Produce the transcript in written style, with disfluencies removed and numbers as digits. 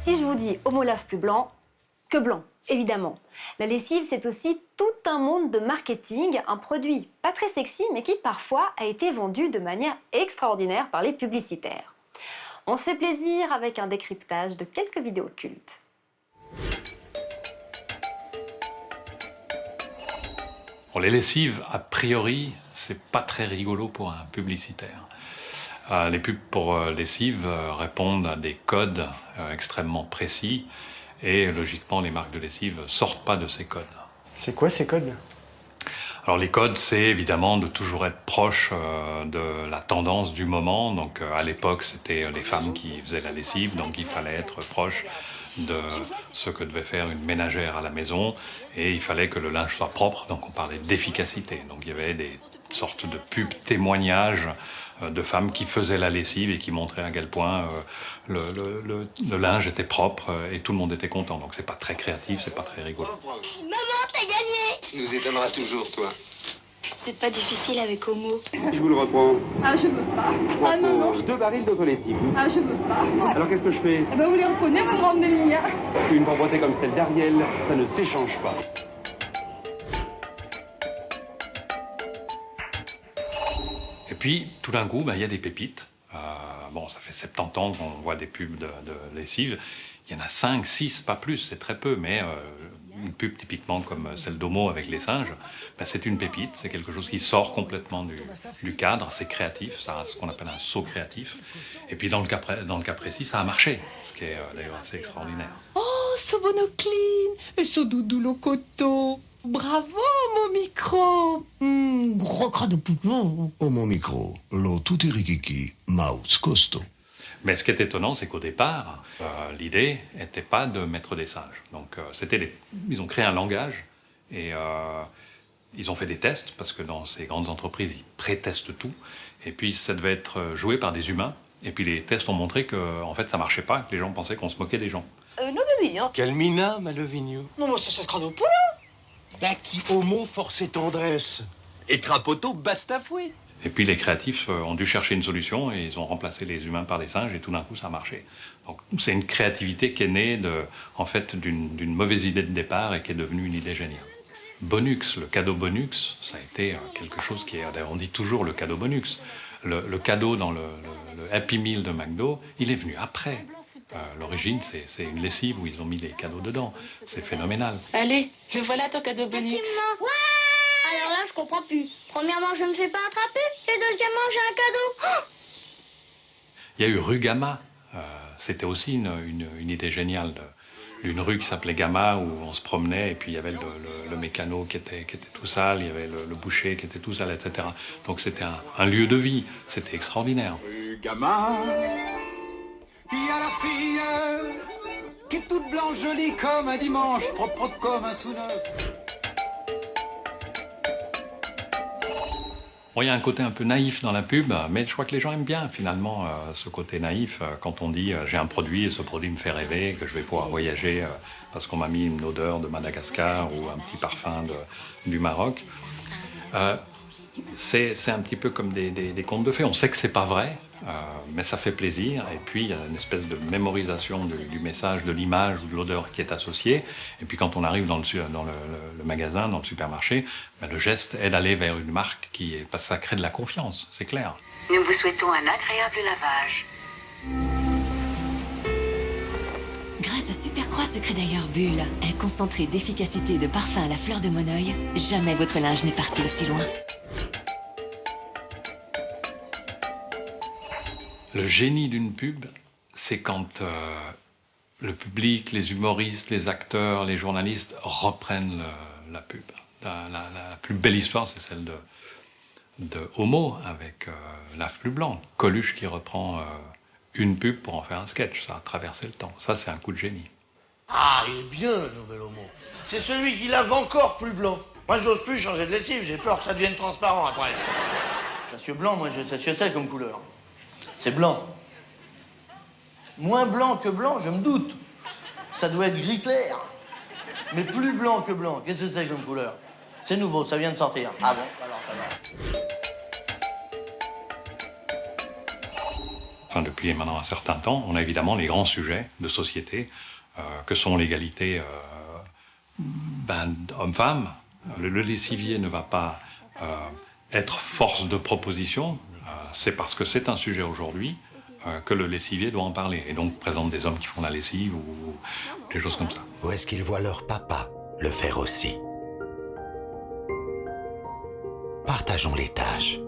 Si je vous dis Homo lave plus blanc, que blanc, évidemment. La lessive, c'est aussi tout un monde de marketing, un produit pas très sexy, mais qui parfois a été vendu de manière extraordinaire par les publicitaires. On se fait plaisir avec un décryptage de quelques vidéos cultes. Bon, les lessives, a priori, c'est pas très rigolo pour un publicitaire. Les pubs pour lessive répondent à des codes extrêmement précis et logiquement les marques de lessive sortent pas de ces codes. C'est quoi ces codes? Alors les codes, c'est évidemment de toujours être proche de la tendance du moment. Donc à l'époque, c'était les femmes qui faisaient la lessive, donc il fallait être proche de ce que devait faire une ménagère à la maison et il fallait que le linge soit propre, donc on parlait d'efficacité. Donc il y avait des sortes de pubs témoignages de femmes qui faisaient la lessive et qui montraient à quel point le linge était propre et tout le monde était content. Donc c'est pas très créatif, c'est pas très rigolo. Maman, t'as gagné! Tu nous étonneras toujours, toi. C'est pas difficile avec Homo. Je vous le reprends. Ah, je veux pas. Ah non, non. 2 barils d'autolessive. Ah, je veux pas. Alors qu'est-ce que je fais? Eh ben, vous les reprenez, vous me ramenez le mien. Une propreté comme celle d'Ariel, ça ne s'échange pas. Et puis, tout d'un coup, il y a des pépites. Bon, ça fait 70 ans qu'on voit des pubs de lessive. Il y en a 5, 6, pas plus, c'est très peu, mais une pub typiquement comme celle d'Homo avec les singes, c'est une pépite, c'est quelque chose qui sort complètement du cadre, c'est créatif, ça a ce qu'on appelle un saut créatif. Et puis dans le cas précis, ça a marché, ce qui est d'ailleurs assez extraordinaire. Oh, so bonocline et so doudou locoto. Bravo, mon micro. Gros cras de poulon. Oh mon micro, lo tutti rikiki, mouse costo. Mais ce qui est étonnant, c'est qu'au départ, l'idée n'était pas de mettre des singes. Donc, ils ont créé un langage et ils ont fait des tests, parce que dans ces grandes entreprises, ils pré-testent tout. Et puis, ça devait être joué par des humains. Et puis, les tests ont montré que, en fait, ça marchait pas, que les gens pensaient qu'on se moquait des gens. Non, bébé, hein. Quel mina, ma Lovigno. Non, mais c'est le crâne au poulon. Qui homo force et tendresse. Et crapoto, bastafoué. Et puis, les créatifs ont dû chercher une solution et ils ont remplacé les humains par des singes et tout d'un coup, ça a marché. Donc, c'est une créativité qui est née d'une mauvaise idée de départ et qui est devenue une idée géniale. Bonux, le cadeau Bonux, ça a été quelque chose qui est... On dit toujours le cadeau Bonux. Le cadeau dans le Happy Meal de McDo, il est venu après. L'origine, c'est une lessive où ils ont mis les cadeaux dedans. C'est phénoménal. Allez, le voilà ton cadeau Bonux. Ouais! Alors là, je comprends plus. Premièrement, je ne me fais pas attraper. Et deuxièmement, j'ai un cadeau. Oh! Il y a eu rue Gamma. C'était aussi une idée géniale. Une rue qui s'appelait Gamma, où on se promenait, et puis il y avait le mécano qui était tout sale, il y avait le boucher qui était tout sale, etc. Donc c'était un lieu de vie. C'était extraordinaire. Rue Gamma, il y a la fille qui est toute blanche, jolie comme un dimanche, propre comme un sous-neuf. Bon, il y a un côté un peu naïf dans la pub, mais je crois que les gens aiment bien finalement ce côté naïf quand on dit j'ai un produit et ce produit me fait rêver, que je vais pouvoir voyager parce qu'on m'a mis une odeur de Madagascar ou un petit parfum du Maroc. C'est un petit peu comme des contes de fées. On sait que c'est pas vrai, mais ça fait plaisir. Et puis il y a une espèce de mémorisation du message, de l'image ou de l'odeur qui est associée. Et puis quand on arrive dans le magasin, dans le supermarché, le geste est d'aller vers une marque parce que ça crée de la confiance, c'est clair. Nous vous souhaitons un agréable lavage. Grâce à Supercroix Secret d'ailleurs Bulle, un concentré d'efficacité et de parfum à la fleur de Moneuil, jamais votre linge n'est parti aussi loin. Le génie d'une pub, c'est quand le public, les humoristes, les acteurs, les journalistes reprennent la pub. La plus belle histoire, c'est celle de Homo avec Lave plus blanc. Coluche qui reprend une pub pour en faire un sketch. Ça a traversé le temps. Ça, c'est un coup de génie. Ah, il est bien, le nouvel Homo. C'est celui qui lave encore plus blanc. Moi, j'ose plus changer de lessive. J'ai peur que ça devienne transparent après. Ça suis blanc, moi, je sais ce que c'est comme couleur. C'est blanc. Moins blanc que blanc, je me doute. Ça doit être gris clair. Mais plus blanc que blanc, qu'est-ce que c'est comme couleur? C'est nouveau, ça vient de sortir. Ah bon, alors ça va. enfin depuis maintenant un certain temps, on a évidemment les grands sujets de société, que sont l'égalité homme-femme. Le lessivier ne va pas être force de proposition, c'est parce que c'est un sujet aujourd'hui que le lessivier doit en parler, et donc présente des hommes qui font la lessive ou des choses comme ça. Ou est-ce qu'ils voient leur papa le faire aussi? Partageons les tâches.